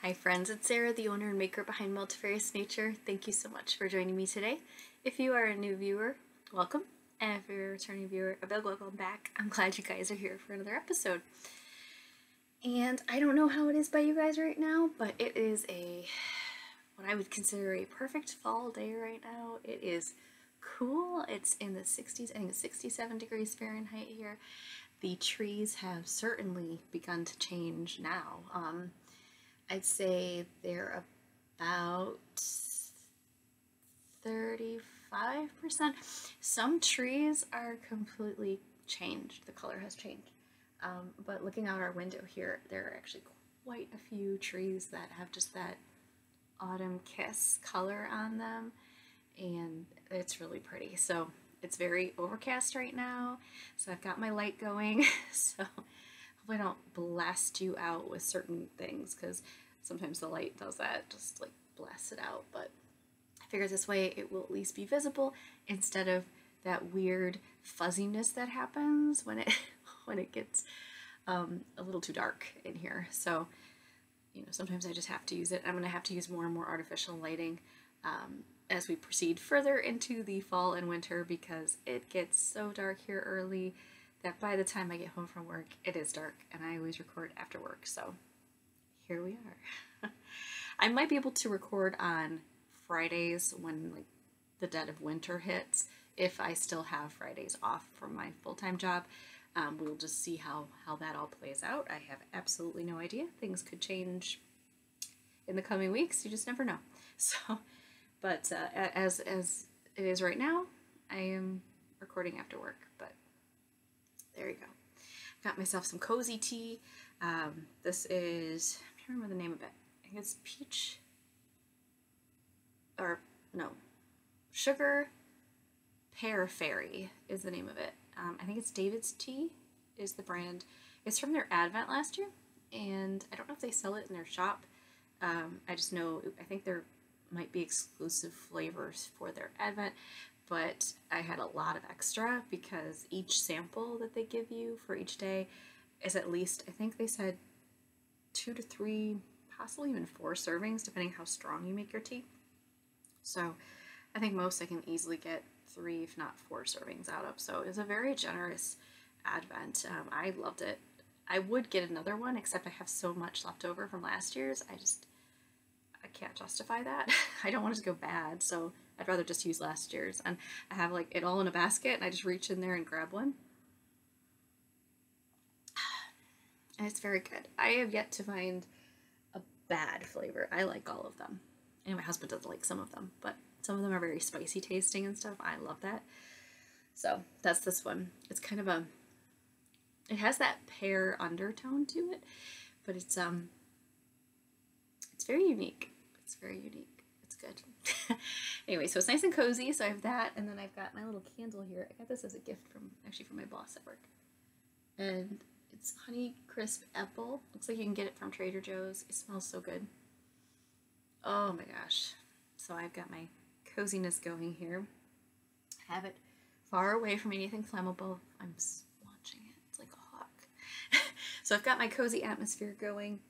Hi friends, it's Sarah, the owner and maker behind Multifarious Nature. Thank you so much for joining me today. If you are a new viewer, welcome. And if you're a returning viewer, a big welcome back. I'm glad you guys are here for another episode. And I don't know how it is by you guys right now, but it is what I would consider a perfect fall day right now. It is cool. It's in the 60s, I think it's 67 degrees Fahrenheit here. The trees have certainly begun to change now. I'd say they're about 35%. Some trees are completely changed. The color has changed. But looking out our window here, there are actually quite a few trees that have just that autumn kiss color on them, and it's really pretty. So it's very overcast right now, so I've got my light going, so hopefully I don't blast you out with certain things, because sometimes the light does that, just like blast it out, but I figure this way it will at least be visible instead of that weird fuzziness that happens when it gets a little too dark in here. So, you know, sometimes I just have to use it. I'm going to have to use more and more artificial lighting as we proceed further into the fall and winter, because it gets so dark here early that by the time I get home from work, it is dark, and I always record after work, so here we are. I might be able to record on Fridays when like the dead of winter hits, if I still have Fridays off from my full-time job. We'll just see how that all plays out. I have absolutely no idea. Things could change in the coming weeks. You just never know. So, but as it is right now, I am recording after work, but there you go. Got myself some cozy tea. This is, I'm trying to remember the name of it. I think it's peach, or no, sugar pear fairy is the name of it. I think it's David's Tea is the brand. It's from their advent last year, and I don't know if they sell it in their shop. I just know, I think there might be exclusive flavors for their advent, but I had a lot of extra because each sample that they give you for each day is at least, I think they said 2 to 3, possibly even 4 servings, depending how strong you make your tea. So I think most I can easily get 3, if not 4 servings out of. So it was a very generous advent. I loved it. I would get another one, except I have so much left over from last year's. I can't justify that. I don't want it to go bad, so I'd rather just use last year's. And I have like it all in a basket, and I just reach in there and grab one. And it's very good. I have yet to find a bad flavor. I like all of them. And my husband doesn't like some of them, but some of them are very spicy tasting and stuff. I love that. So that's this one. It's kind of it has that pear undertone to it, but it's very unique. It's very unique. It's good. Anyway, so it's nice and cozy. So I have that, and then I've got my little candle here. I got this as a gift from my boss at work. And it's Honey Crisp Apple. Looks like you can get it from Trader Joe's. It smells so good. Oh my gosh. So I've got my coziness going here. I have it far away from anything flammable. I'm watching it. It's like a hawk. So I've got my cozy atmosphere going.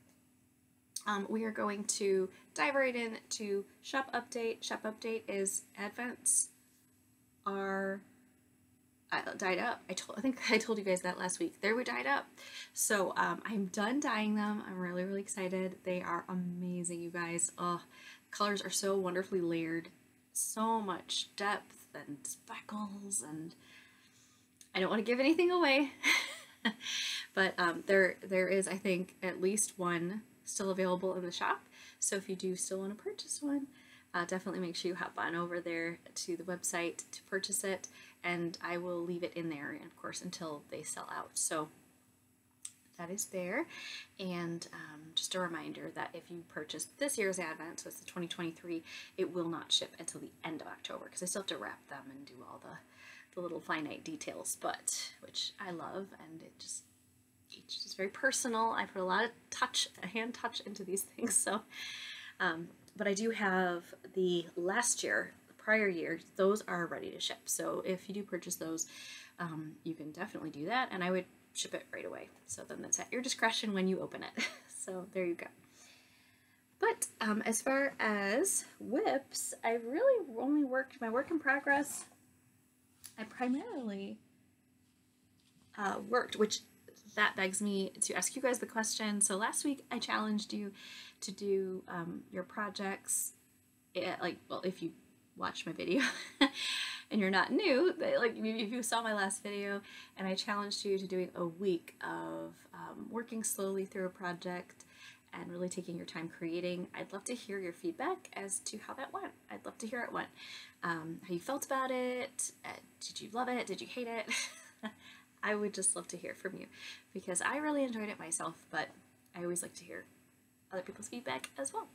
We are going to dive right into shop update. Shop update is advents are dyed up. I think I told you guys that last week. They were dyed up. So I'm done dyeing them. I'm really, really excited. They are amazing, you guys. Oh, colors are so wonderfully layered. So much depth and speckles, and I don't want to give anything away. But there is, I think, at least one still available in the shop. So if you do still want to purchase one, definitely make sure you hop on over there to the website to purchase it, and I will leave it in there, of course, until they sell out. So that is there. And just a reminder that if you purchase this year's advent, so it's the 2023, it will not ship until the end of October, because I still have to wrap them and do all the little finite details, but which I love, and it's just very personal. I put a lot of hand touch into these things. So but I do have the prior year, those are ready to ship. So if you do purchase those, you can definitely do that, and I would ship it right away. So then that's at your discretion when you open it. So there you go. But as far as whips, I really only worked my work in progress. I primarily worked, which that begs me to ask you guys the question. So last week I challenged you to do your projects, well, if you watched my video and you're not new, like maybe if you saw my last video, and I challenged you to doing a week of working slowly through a project and really taking your time creating. I'd love to hear your feedback as to how that went. I'd love to hear it went. How you felt about it. Did you love it? Did you hate it? I would just love to hear from you, because I really enjoyed it myself, but I always like to hear other people's feedback as well.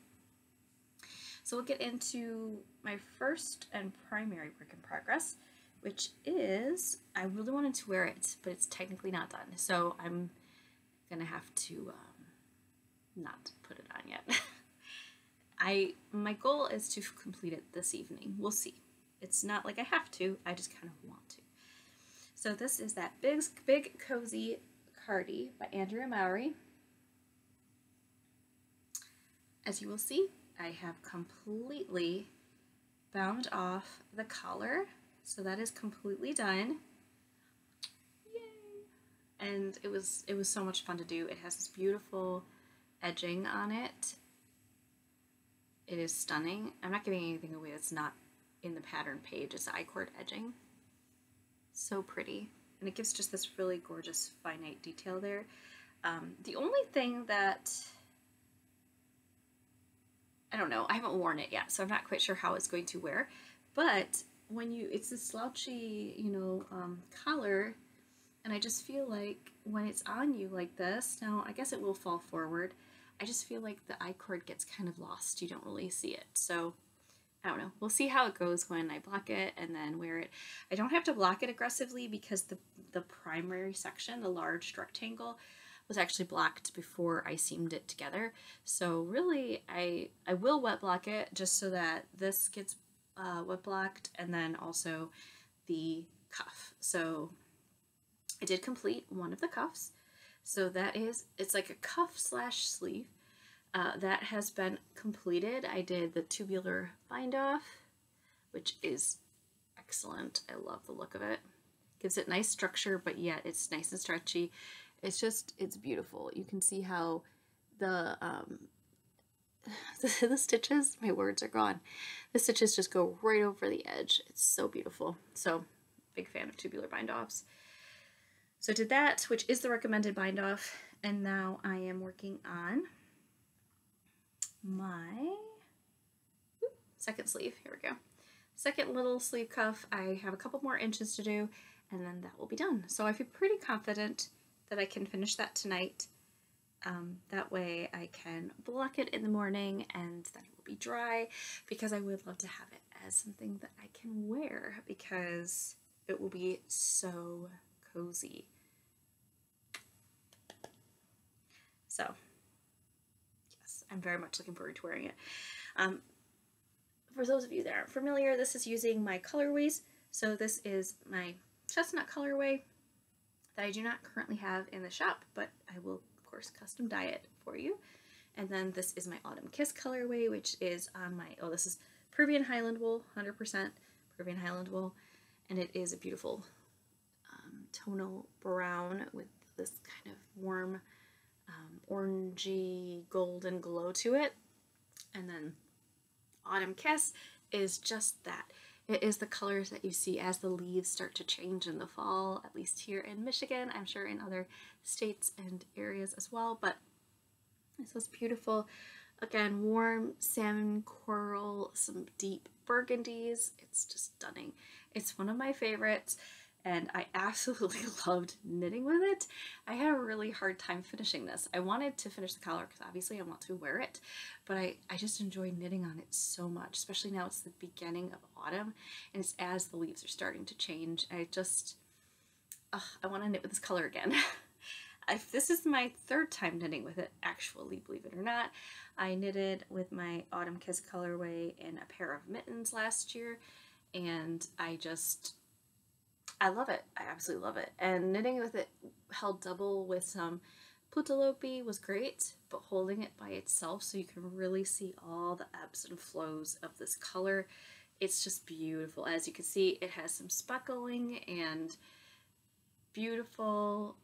So we'll get into my first and primary work in progress, which is, I really wanted to wear it, but it's technically not done. So I'm gonna have to not put it on yet. My goal is to complete it this evening. We'll see. It's not like I have to, I just kind of want to. So this is that big cozy cardie by Andrea Mowry. As you will see, I have completely bound off the collar, so that is completely done. Yay! And it was so much fun to do. It has this beautiful edging on it. It is stunning. I'm not giving anything away that's not in the pattern page. It's the I-cord edging. So pretty, and it gives just this really gorgeous finite detail there. The only thing that, I don't know, I haven't worn it yet, so I'm not quite sure how it's going to wear, but when it's this slouchy, collar, and I just feel like when it's on you like this, now I guess it will fall forward, I just feel like the I-cord gets kind of lost. You don't really see it, so I don't know. We'll see how it goes when I block it and then wear it. I don't have to block it aggressively because the primary section, the large rectangle, was actually blocked before I seamed it together. So really, I will wet block it just so that this gets wet blocked, and then also the cuff. So I did complete one of the cuffs. So it's like a cuff / sleeve. That has been completed. I did the tubular bind off, which is excellent. I love the look of it. Gives it nice structure, but yet it's nice and stretchy. It's beautiful. You can see how the stitches, my words are gone. The stitches just go right over the edge. It's so beautiful. So big fan of tubular bind offs. So I did that, which is the recommended bind off, and now I am working on my second sleeve. Here we go. Second little sleeve cuff. I have a couple more inches to do, and then that will be done. So I feel pretty confident that I can finish that tonight. That way I can block it in the morning and then it will be dry, because I would love to have it as something that I can wear, because it will be so cozy. So I'm very much looking forward to wearing it. For those of you that aren't familiar, this is using my colorways. So this is my chestnut colorway that I do not currently have in the shop, but I will, of course, custom dye it for you. And then this is my Autumn Kiss colorway, which is on my, this is Peruvian Highland wool, 100% Peruvian Highland wool. And it is a beautiful tonal brown with this kind of warm orangey golden glow to it. And then Autumn Kiss is just that. It is the colors that you see as the leaves start to change in the fall, at least here in Michigan. I'm sure in other states and areas as well, but it's this beautiful, again, warm salmon coral, some deep burgundies. It's just stunning. It's one of my favorites, and I absolutely loved knitting with it. I had a really hard time finishing this. I wanted to finish the collar because obviously I want to wear it, but I just enjoy knitting on it so much, especially now it's the beginning of autumn and it's as the leaves are starting to change. I want to knit with this color again. This is my third time knitting with it, actually, believe it or not. I knitted with my Autumn Kiss colorway in a pair of mittens last year, and I love it. I absolutely love it. And knitting with it held double with some Putalopi was great, but holding it by itself so you can really see all the ebbs and flows of this color, it's just beautiful. As you can see, it has some speckling and beautiful,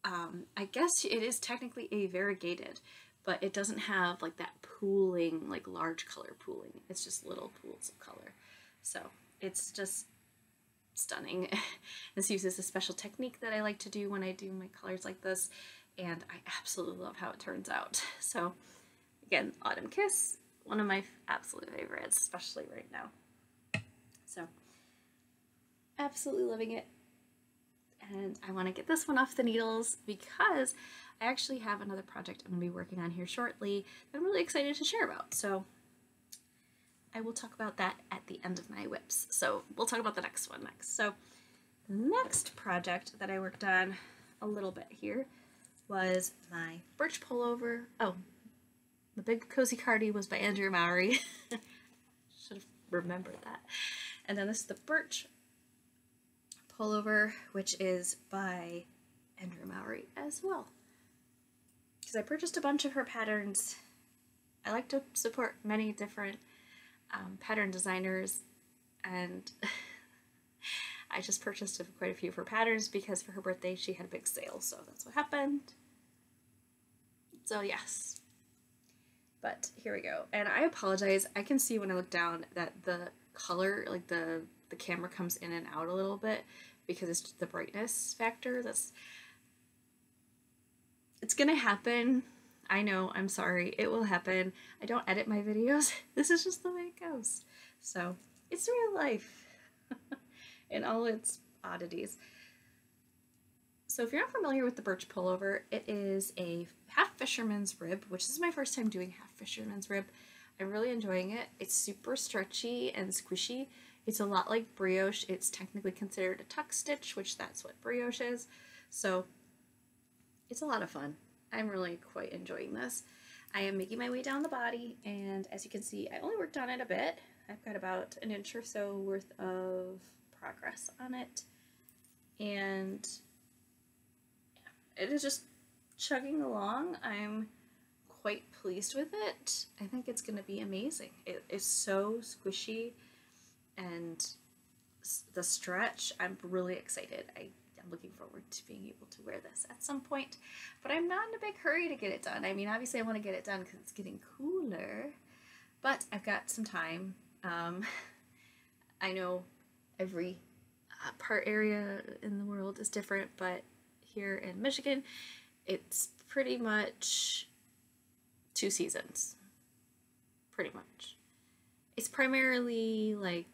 I guess it is technically a variegated, but it doesn't have like that pooling, like large color pooling. It's just little pools of color. So it's just stunning. This uses a special technique that I like to do when I do my colors like this, and I absolutely love how it turns out. So again, Autumn Kiss, one of my absolute favorites, especially right now. So absolutely loving it. And I want to get this one off the needles because I actually have another project I'm going to be working on here shortly that I'm really excited to share about. So I will talk about that at the end of my whips. So we'll talk about the next one next. So the next project that I worked on a little bit here was my Birch pullover. Oh, the Big Cozy Cardi was by Andrea Mowry. Should have remembered that. And then this is the Birch pullover, which is by Andrea Mowry as well. Because I purchased a bunch of her patterns. I like to support many different pattern designers, and I just purchased quite a few of her patterns because for her birthday she had a big sale, so that's what happened. So yes, but here we go. And I apologize, I can see when I look down that the color, like the camera comes in and out a little bit because it's the brightness factor. It's gonna happen. I know, I'm sorry, it will happen. I don't edit my videos. This is just the way it goes. So it's real life in all its oddities. So if you're not familiar with the Birch pullover, it is a half fisherman's rib, which is my first time doing half fisherman's rib. I'm really enjoying it. It's super stretchy and squishy. It's a lot like brioche. It's technically considered a tuck stitch, which that's what brioche is. So it's a lot of fun. I'm really quite enjoying this. I am making my way down the body, and as you can see, I only worked on it a bit. I've got about an inch or so worth of progress on it, and it is just chugging along. I'm quite pleased with it. I think it's going to be amazing. It is so squishy, and the stretch, I'm really excited. I'm looking forward to being able to wear this at some point, but I'm not in a big hurry to get it done. I mean, obviously I want to get it done because it's getting cooler, but I've got some time. I know every part area in the world is different, but here in Michigan, it's pretty much 2 seasons. Pretty much. It's primarily like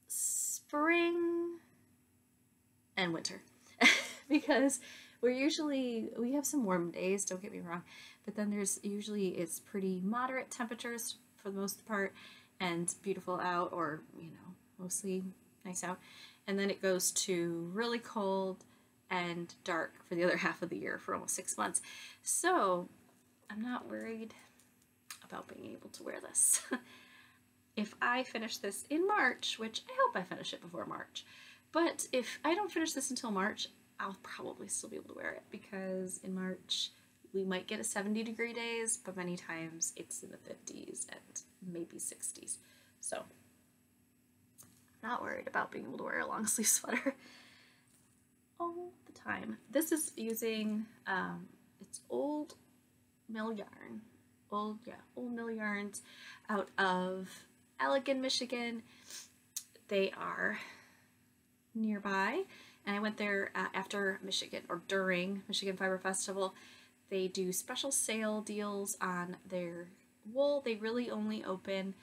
spring and winter because we have some warm days, don't get me wrong, but then it's pretty moderate temperatures for the most part and beautiful out, or mostly nice out, and then it goes to really cold and dark for the other half of the year for almost 6 months. So I'm not worried about being able to wear this. If I finish this in March, which I hope I finish it before March, but if I don't finish this until March, I'll probably still be able to wear it because in March we might get a 70-degree days, but many times it's in the 50s and maybe 60s. So I'm not worried about being able to wear a long sleeve sweater all the time. This is using it's old mill yarn. Old mill yarns out of Allegan, Michigan. They are nearby, and I went there after Michigan, or during Michigan Fiber Festival. They do special sale deals on their wool. They really only open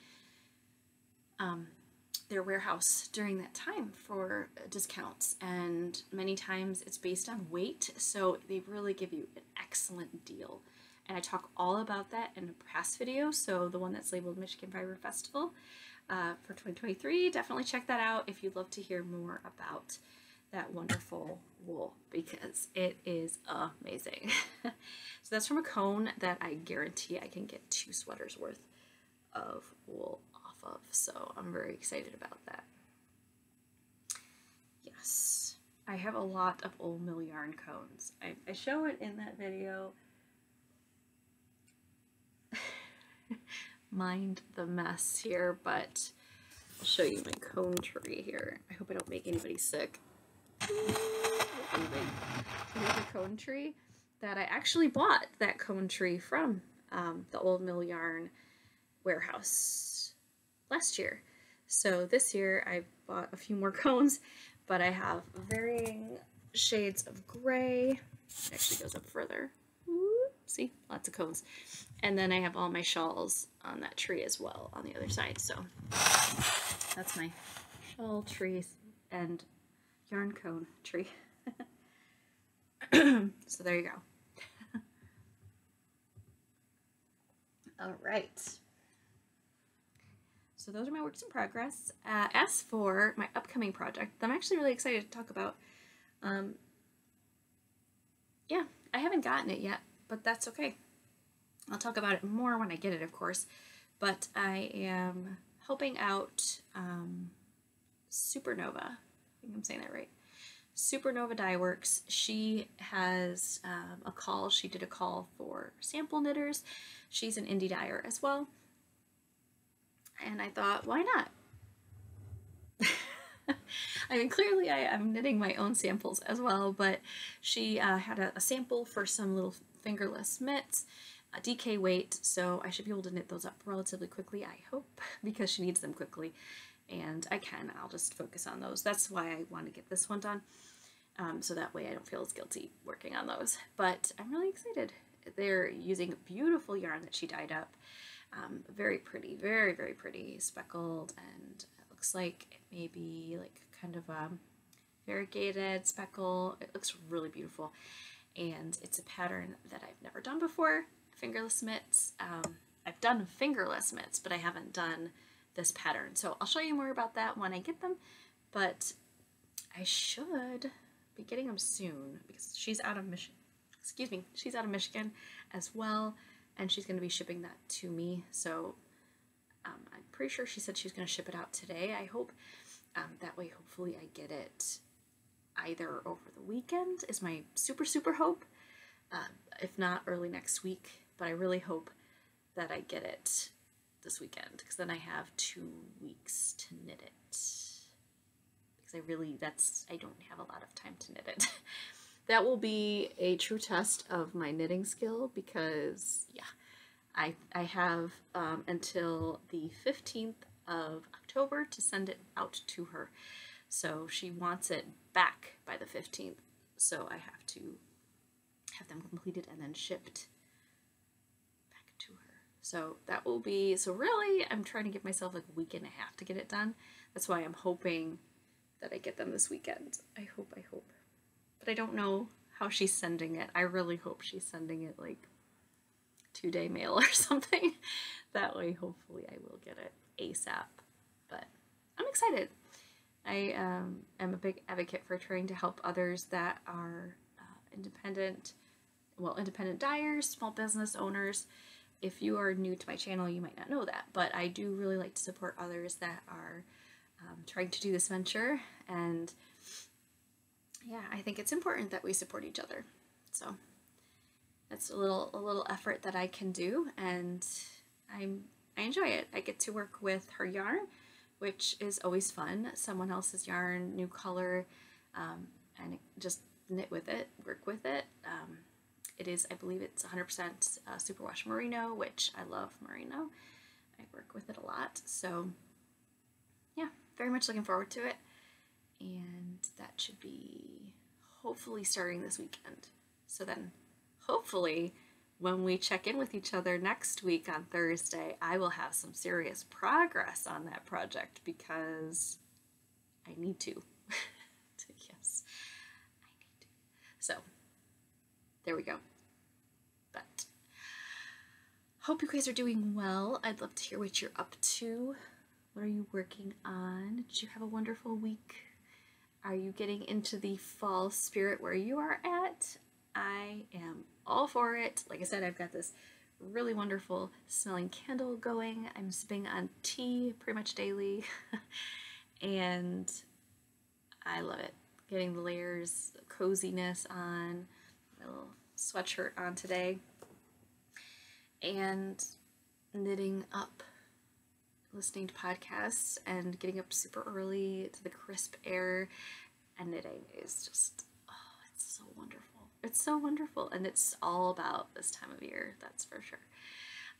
their warehouse during that time for discounts, and many times it's based on weight, so they really give you an excellent deal. And I talk all about that in a past video, so the one that's labeled Michigan Fiber Festival for 2023, definitely check that out if you'd love to hear more about that wonderful wool, because it is amazing. So that's from a cone that I guarantee I can get 2 sweaters worth of wool off of, so I'm very excited about that. Yes. I have a lot of old mill yarn cones. I show it in that video. Mind the mess here, but I'll show you my cone tree here. I hope I don't make anybody sick. Anyway, here's a cone tree that I actually bought that cone tree from the old mill yarn warehouse last year. So this year I bought a few more cones, but I have varying shades of gray. It actually goes up further. See, lots of cones. And then I have all my shawls on that tree as well on the other side. So that's my shawl tree and yarn cone tree. So there you go. All right. So those are my works in progress. As for my upcoming project that I'm actually really excited to talk about, yeah, I haven't gotten it yet, but that's okay. I'll talk about it more when I get it, of course. But I am helping out Supernova. I think I'm saying that right. Supernova Dye Works. She has a call. She did a call for sample knitters. She's an indie dyer as well. And I thought, why not? I mean, clearly I'm knitting my own samples as well, but she had a sample for some little fingerless mitts, a DK weight, so I should be able to knit those up relatively quickly, I hope, because she needs them quickly, and I can. I'll just focus on those. That's why I want to get this one done, so that way I don't feel as guilty working on those. But I'm really excited. They're using a beautiful yarn that she dyed up. Very pretty, very, very pretty, speckled, and it looks like it may be like kind of variegated speckle. It looks really beautiful, and it's a pattern that I've never done before. Fingerless mitts. I've done fingerless mitts, but I haven't done this pattern, so I'll show you more about that when I get them, but I should be getting them soon because she's out of Michigan. Excuse me, she's out of Michigan as well, and she's going to be shipping that to me, so I'm pretty sure she said she was going to ship it out today, I hope. That way, hopefully, I get it either over the weekend is my super hope, if not early next week, but I really hope that I get it this weekend, because then I have 2 weeks to knit it, because I don't have a lot of time to knit it. That will be a true test of my knitting skill, because yeah, I have until the 15th of October to send it out to her. So she wants it back by the 15th. So I have to have them completed and then shipped back to her. So that will be, so really I'm trying to give myself like a week and a half to get it done. That's why I'm hoping that I get them this weekend. I hope. But I don't know how she's sending it. I really hope she's sending it like 2-day mail or something. That way, hopefully, I will get it ASAP. But I'm excited. I am a big advocate for trying to help others that are independent dyers, small business owners. If you are new to my channel, you might not know that, but I do really like to support others that are trying to do this venture, and yeah, I think it's important that we support each other. So that's a little effort that I can do, and I enjoy it. I get to work with her yarn, which is always fun. Someone else's yarn, new color, and just knit with it, work with it. It is, I believe it's 100% superwash merino, which I love merino. I work with it a lot, so yeah, very much looking forward to it. And that should be hopefully starting this weekend. So then hopefully when we check in with each other next week on Thursday, I will have some serious progress on that project, because I need to. Yes, I need to. So there we go. But hope you guys are doing well. I'd love to hear what you're up to. What are you working on? Did you have a wonderful week? Are you getting into the fall spirit where you are at? I am all for it. Like I said, I've got this really wonderful smelling candle going. I'm sipping on tea pretty much daily, and I love it. getting the layers, coziness on, my little sweatshirt on today, and knitting up, listening to podcasts, and getting up super early to the crisp air, and knitting is just, oh, it's so wonderful. It's so wonderful, and it's all about this time of year, that's for sure.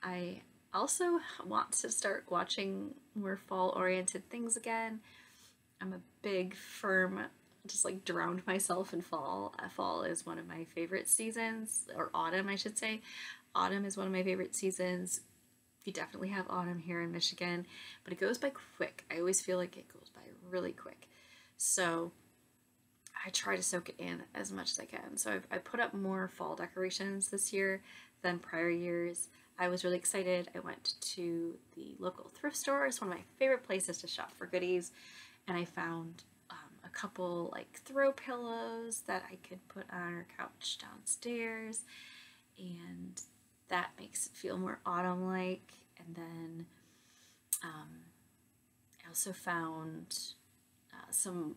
I also want to start watching more fall-oriented things again. I'm a big, firm, just like drowned myself in fall. Fall is one of my favorite seasons, or autumn, I should say. Autumn is one of my favorite seasons. We definitely have autumn here in Michigan, but it goes by quick. I always feel like it goes by really quick. So I try to soak it in as much as I can. So I put up more fall decorations this year than prior years. I was really excited. I went to the local thrift store. It's one of my favorite places to shop for goodies. And I found a couple like throw pillows that I could put on our couch downstairs. And that makes it feel more autumn-like. And then I also found some,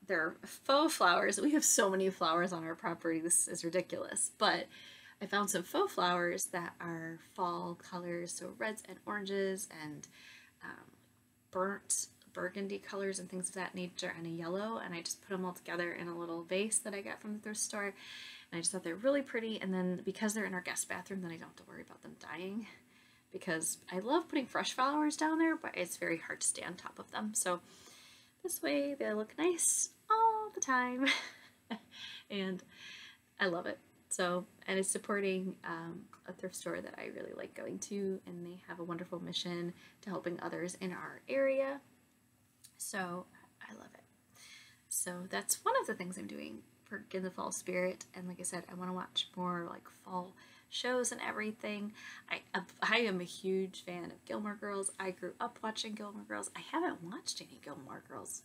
they're faux flowers. We have so many flowers on our property. This is ridiculous. But I found some faux flowers that are fall colors, so reds and oranges and burnt burgundy colors and things of that nature, and a yellow, and I just put them all together in a little vase that I got from the thrift store, and I just thought they're really pretty. And then because they're in our guest bathroom, then I don't have to worry about them dying, because I love putting fresh flowers down there, but it's very hard to stay on top of them. So this way they look nice all the time and I love it. So, and it's supporting a thrift store that I really like going to, and they have a wonderful mission to helping others in our area. So I love it. So that's one of the things I'm doing for in the fall spirit. And like I said, I want to watch more like fall shows and everything. I am a huge fan of Gilmore Girls. I grew up watching Gilmore Girls. I haven't watched any Gilmore Girls,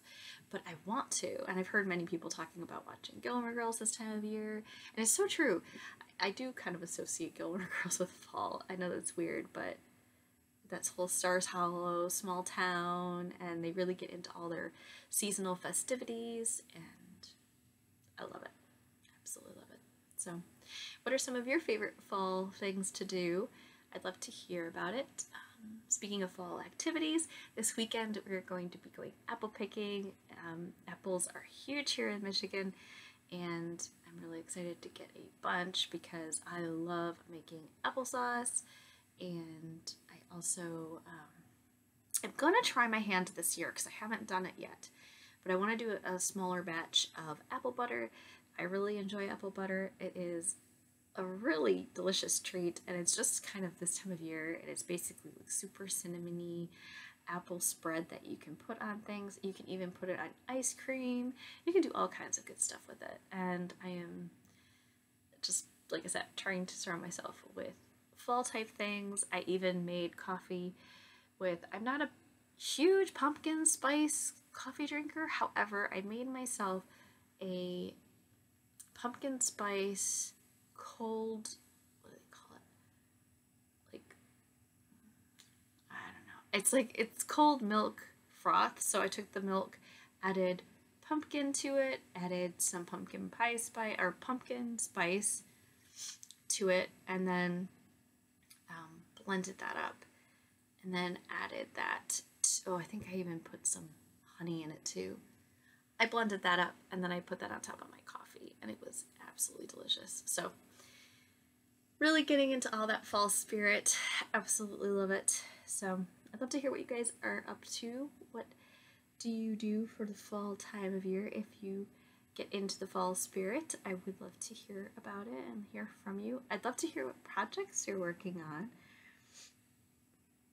but I want to. And I've heard many people talking about watching Gilmore Girls this time of year. And it's so true. I do kind of associate Gilmore Girls with fall. I know that's weird, but that's whole Stars Hollow, small town, and they really get into all their seasonal festivities, and I love it. Absolutely love it. So what are some of your favorite fall things to do? I'd love to hear about it. Speaking of fall activities, this weekend we're going to be going apple picking. Apples are huge here in Michigan, and I'm really excited to get a bunch because I love making applesauce. And I also, I'm going to try my hand this year because I haven't done it yet, but I want to do a smaller batch of apple butter. I really enjoy apple butter. It is a really delicious treat, and it's just kind of this time of year. It is basically like super cinnamony apple spread that you can put on things. You can even put it on ice cream. You can do all kinds of good stuff with it, and I am just, like I said, trying to surround myself with fall type things. I even made coffee with, I'm not a huge pumpkin spice coffee drinker, however, I made myself a pumpkin spice cold, what do they call it? Like, I don't know. It's cold milk froth. So I took the milk, added pumpkin to it, added some pumpkin pie spice or pumpkin spice to it, and then blended that up, and then added that. I think I even put some honey in it too. I blended that up, and then I put that on top of my coffee, and it was absolutely delicious. So really getting into all that fall spirit. Absolutely love it. So I'd love to hear what you guys are up to. What do you do for the fall time of year if you get into the fall spirit? I would love to hear about it and hear from you. I'd love to hear what projects you're working on.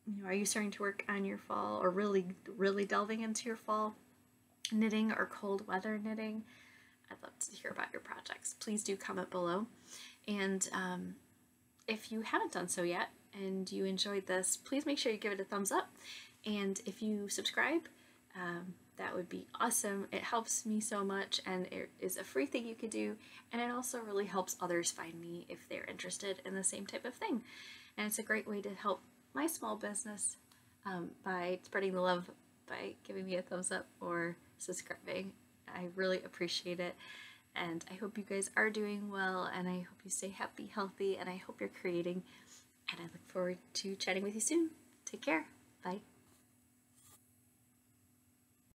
You know, are you starting to work on your fall, or really delving into your fall knitting or cold weather knitting? I'd love to hear about your projects. Please do comment below. And if you haven't done so yet and you enjoyed this, please make sure you give it a thumbs up. And if you subscribe, that would be awesome. It helps me so much, and it is a free thing you could do. And it also really helps others find me if they're interested in the same type of thing. And it's a great way to help my small business by spreading the love by giving me a thumbs up or subscribing. I really appreciate it. And I hope you guys are doing well, and I hope you stay happy, healthy, and I hope you're creating. And I look forward to chatting with you soon. Take care. Bye.